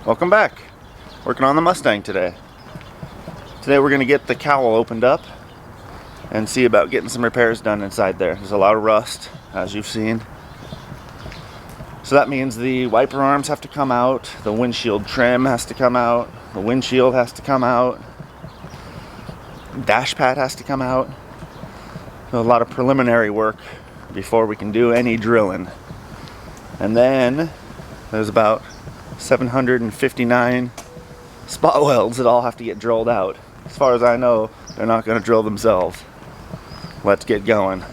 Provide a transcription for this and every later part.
Welcome back. Working on the Mustang today. Today we're going to get the cowl opened up and see about getting some repairs done inside there. There's a lot of rust, as you've seen. So that means the wiper arms have to come out, the windshield trim has to come out, the windshield has to come out, dash pad has to come out. So a lot of preliminary work before we can do any drilling. And then there's about 759 spot welds that all have to get drilled out. As far as I know, they're not going to drill themselves. Let's get going.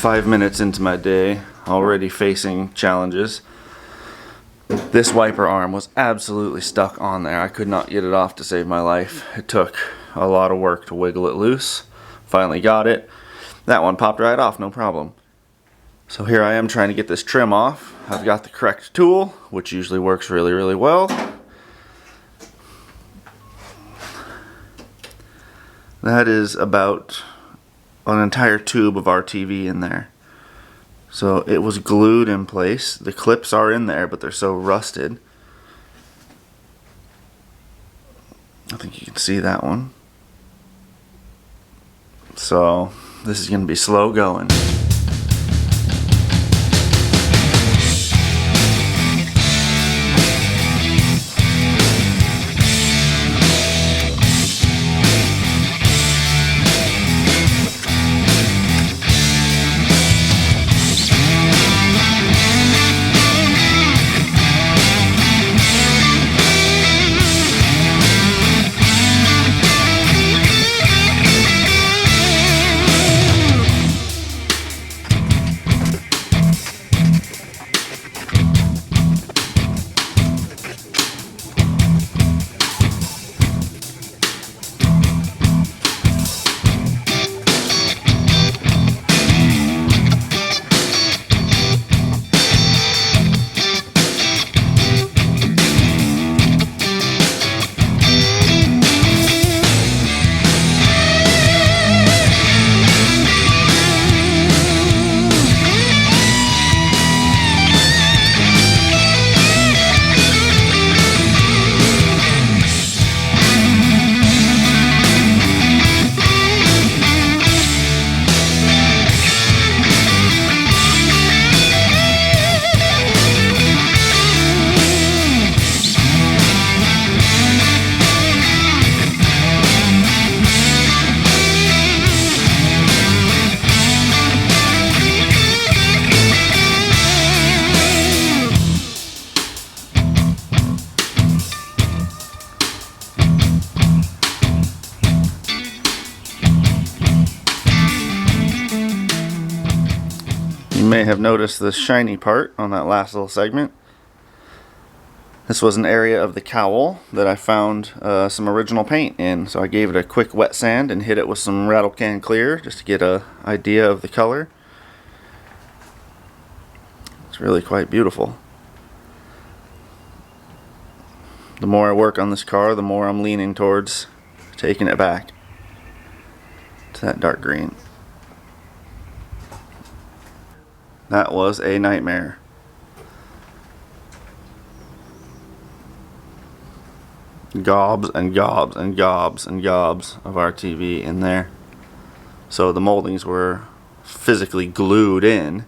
Five minutes into my day, already facing challenges. This wiper arm was absolutely stuck on there. I could not get it off to save my life. It took a lot of work to wiggle it loose. Finally got it. That one popped right off, no problem. So here I am trying to get this trim off. I've got the correct tool, which usually works really, really well. That is about an entire tube of RTV in there. So it was glued in place. The clips are in there, but they're so rusted. I think you can see that one. So this is going to be slow going. may have noticed this shiny part on that last little segment. This was an area of the cowl that I found some original paint in, so I gave it a quick wet sand and hit it with some rattle can clear just to get an idea of the color. It's really quite beautiful. The more I work on this car, the more I'm leaning towards taking it back to that dark green. That was a nightmare. Gobs and gobs and gobs and gobs of RTV in there. So the moldings were physically glued in,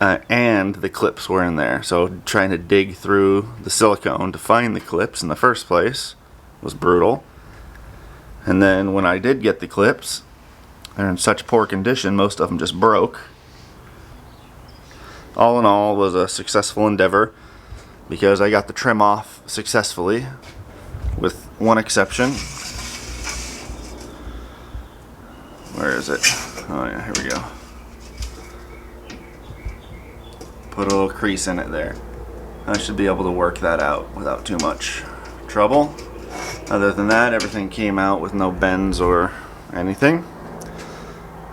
and the clips were in there. So trying to dig through the silicone to find the clips in the first place was brutal. And then when I did get the clips, they're in such poor condition, most of them just broke. All in all, it was a successful endeavor because I got the trim off successfully, with one exception. Where is it? Oh yeah, here we go. Put a little crease in it there. I should be able to work that out without too much trouble. Other than that, everything came out with no bends or anything.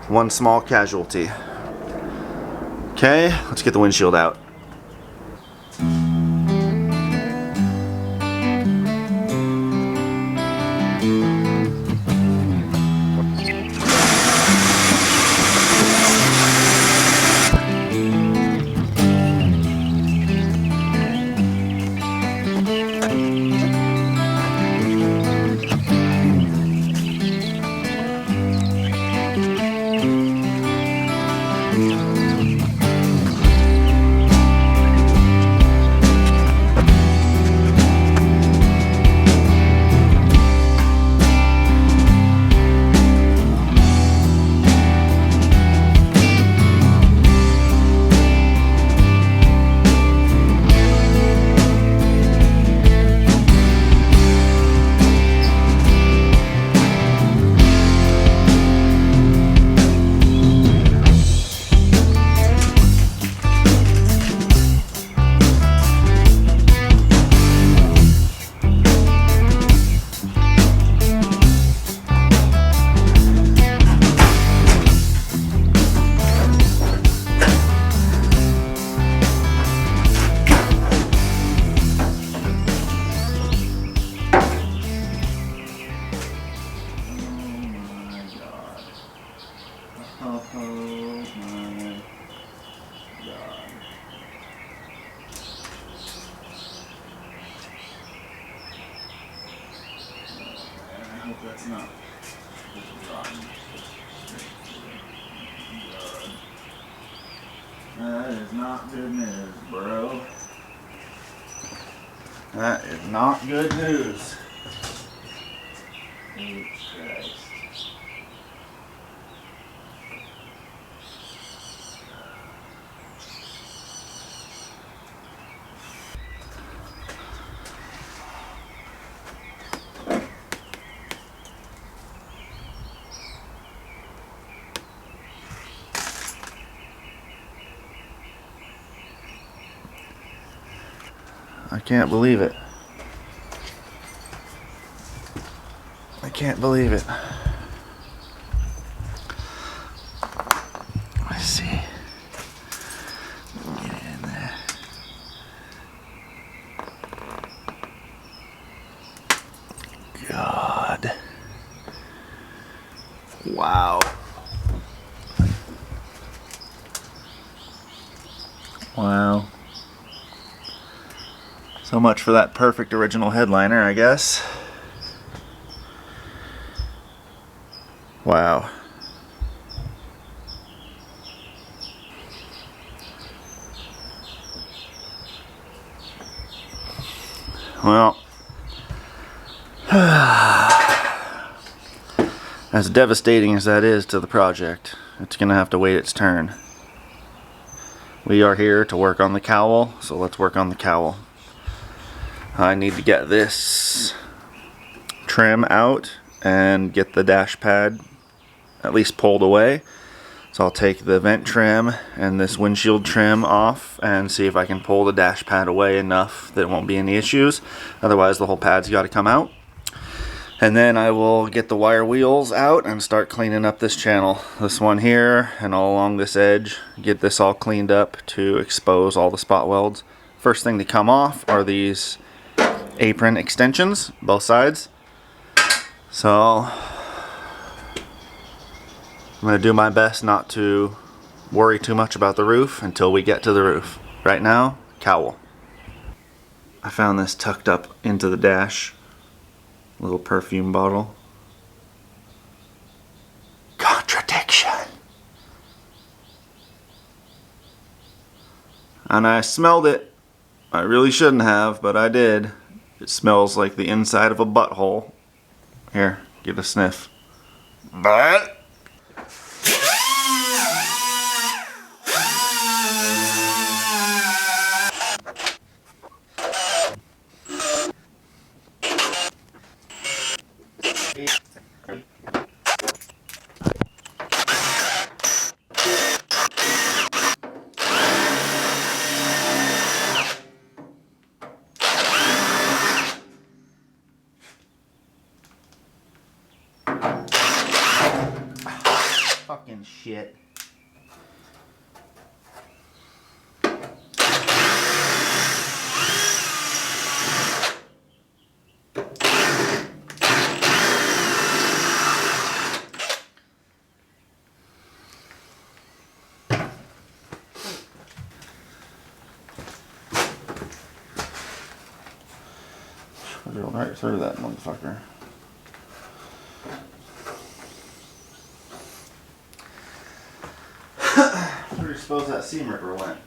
One small casualty. Okay, let's get the windshield out. That's not that is not good news, bro. That is not good news. Oh, Christ. I can't believe it. I can't believe it. Let's see. Get in there. God. Wow. Wow. So much for that perfect original headliner, I guess. Wow. Well, as devastating as that is to the project, it's gonna have to wait its turn. We are here to work on the cowl, so let's work on the cowl. I need to get this trim out and get the dash pad at least pulled away So I'll take the vent trim and this windshield trim off and see if I can pull the dash pad away enough that it won't be any issues. Otherwise the whole pad's got to come out. And then I will get the wire wheels out and start cleaning up this channel. This one here and all along this edge. Get this all cleaned up to expose all the spot welds. First thing to come off are these apron extensions, both sides. So I'm going to do my best not to worry too much about the roof until we get to the roof. Right now, Cowl. I found this tucked up into the dash. Little perfume bottle. Contradiction. And I smelled it. I really shouldn't have, but I did. It smells like the inside of a butthole. Here, get a sniff. But fucking shit. I drilled right through that motherfucker. Where do you suppose that seam ripper went?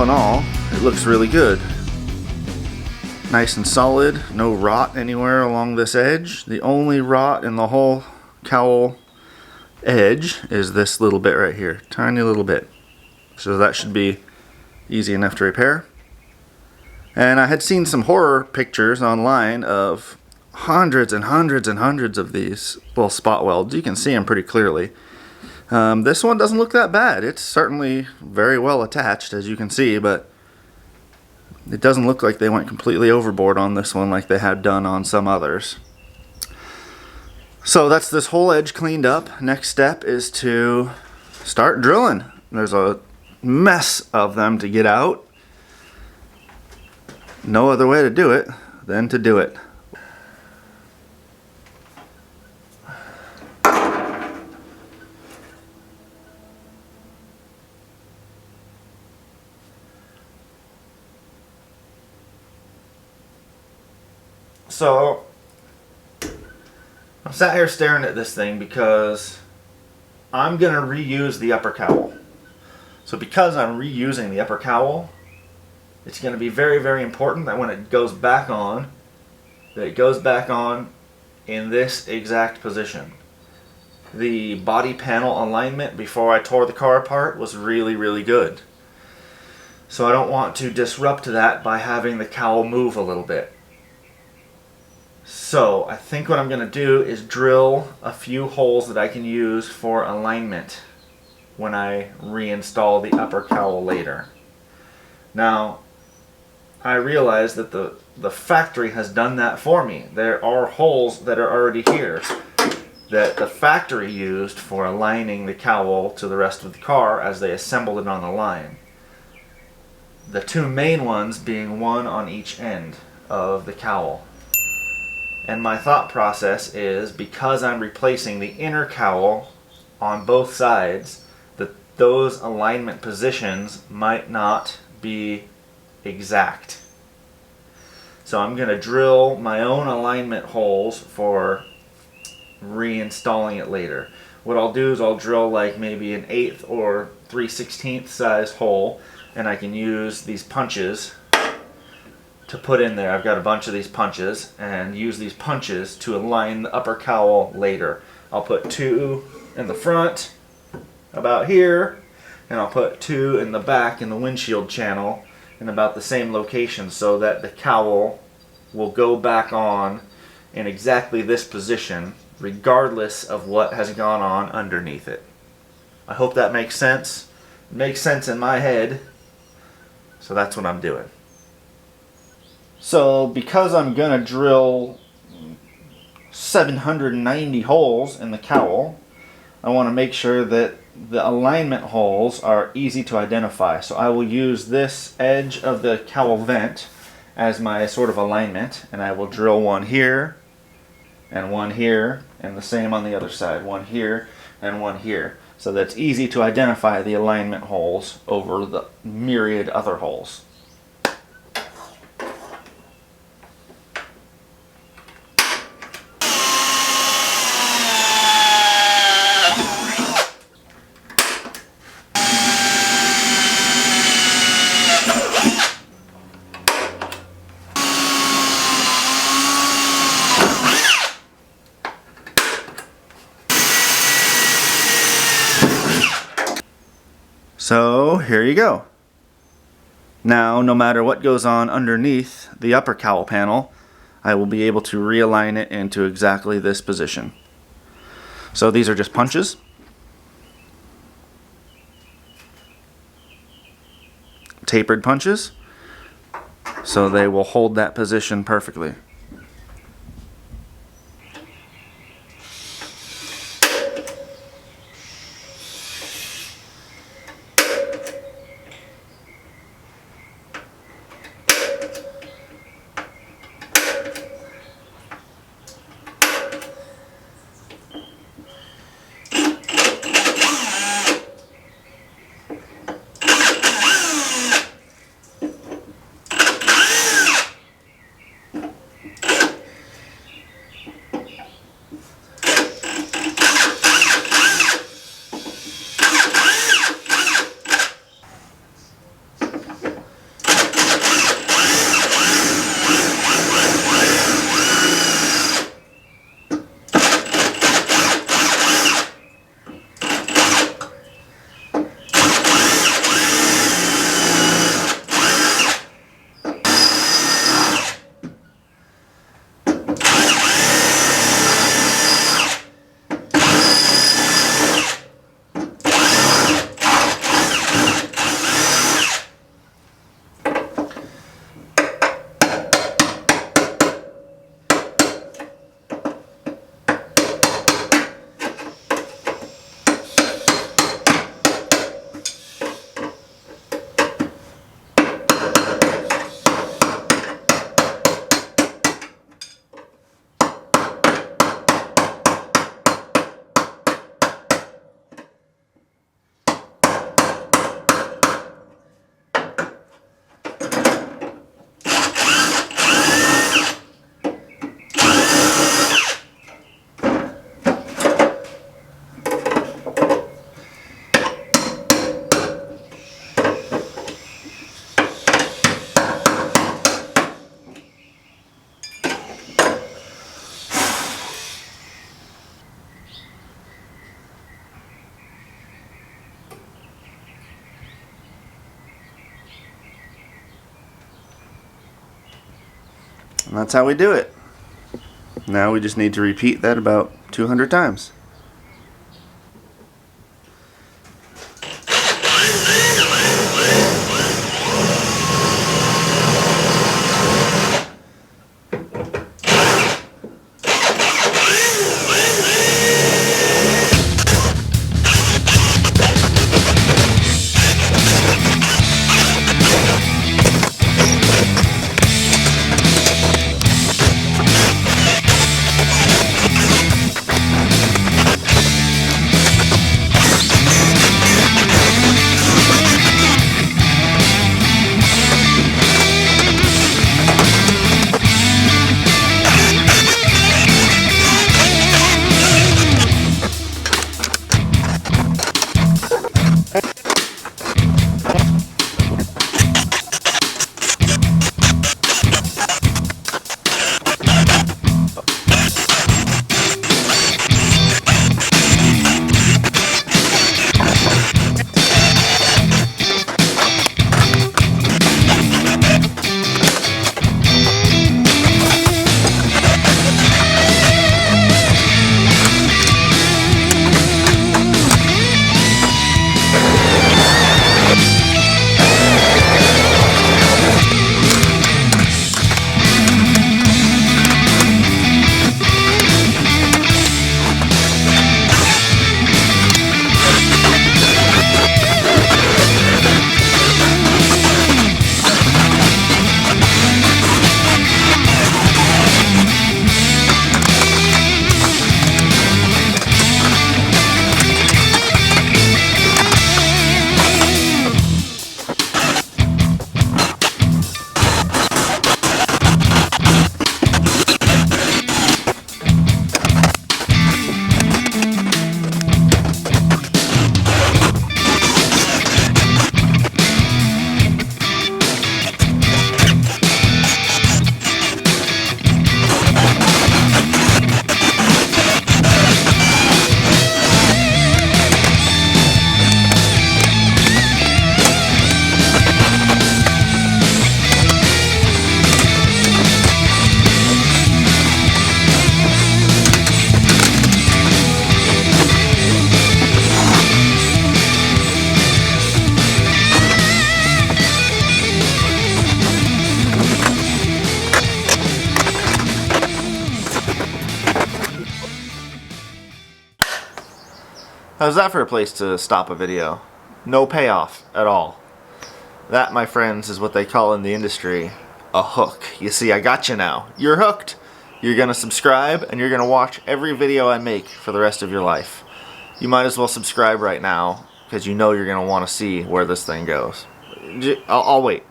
all in all, it looks really good. Nice and solid, no rot anywhere along this edge. The only rot in the whole cowl edge is this little bit right here, tiny little bit. So that should be easy enough to repair. And I had seen some horror pictures online of hundreds and hundreds and hundreds of these little spot welds. You can see them pretty clearly. This one doesn't look that bad. It's certainly very well attached, as you can see, but it doesn't look like they went completely overboard on this one like they had done on some others. So that's this whole edge cleaned up. Next step is to start drilling. There's a mess of them to get out. No other way to do it than to do it. So I'm sat here staring at this thing because I'm gonna reuse the upper cowl. So because I'm reusing the upper cowl, it's going to be very, very important that when it goes back on, that it goes back on in this exact position. The body panel alignment before I tore the car apart was really, really good. So I don't want to disrupt that by having the cowl move a little bit. So I think what I'm going to do is drill a few holes that I can use for alignment when I reinstall the upper cowl later. Now, I realize that the factory has done that for me. There are holes that are already here that the factory used for aligning the cowl to the rest of the car as they assembled it on the line. The two main ones being one on each end of the cowl. And my thought process is, because I'm replacing the inner cowl on both sides, that those alignment positions might not be exact. So I'm going to drill my own alignment holes for reinstalling it later. What I'll do is I'll drill like maybe an 1/8 or 3/16 size hole, and I can use these punches to put in there. I've got a bunch of these punches, and use these punches to align the upper cowl later. I'll put 2 in the front about here, and I'll put 2 in the back in the windshield channel in about the same location, so that the cowl will go back on in exactly this position regardless of what has gone on underneath it. I hope that makes sense. It makes sense in my head, so that's what I'm doing. So because I'm gonna drill 790 holes in the cowl, I want to make sure that the alignment holes are easy to identify. So I will use this edge of the cowl vent as my sort of alignment, and I will drill one here and one here, and the same on the other side, one here and one here, so that's easy to identify the alignment holes over the myriad other holes. So here you go. Now, no matter what goes on underneath the upper cowl panel, I will be able to realign it into exactly this position. So these are just punches. Tapered punches. So they will hold that position perfectly. And that's how we do it. Now we just need to repeat that about 200 times. How's that for a place to stop a video? No payoff at all. That, my friends, is what they call in the industry a hook. You see, I got you now. You're hooked. You're gonna subscribe and you're gonna watch every video I make for the rest of your life. You might as well subscribe right now because you know you're gonna want to see where this thing goes. I'll wait.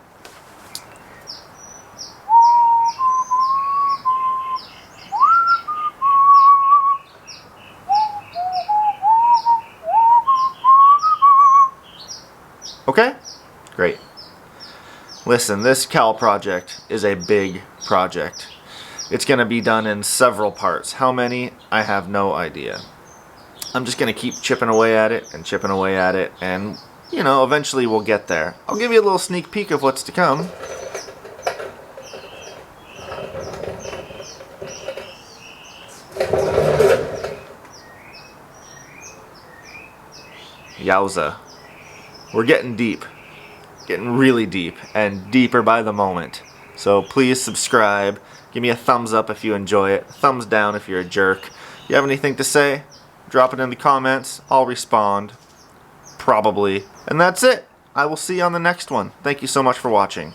Okay? Great. Listen, this cowl project is a big project. It's going to be done in several parts. How many? I have no idea. I'm just going to keep chipping away at it and chipping away at it, and, you know, eventually we'll get there. I'll give you a little sneak peek of what's to come. Yowza. We're getting deep. Getting really deep, and deeper by the moment. So please subscribe. Give me a thumbs up if you enjoy it. Thumbs down if you're a jerk. You have anything to say? Drop it in the comments. I'll respond. Probably. And that's it. I will see you on the next one. Thank you so much for watching.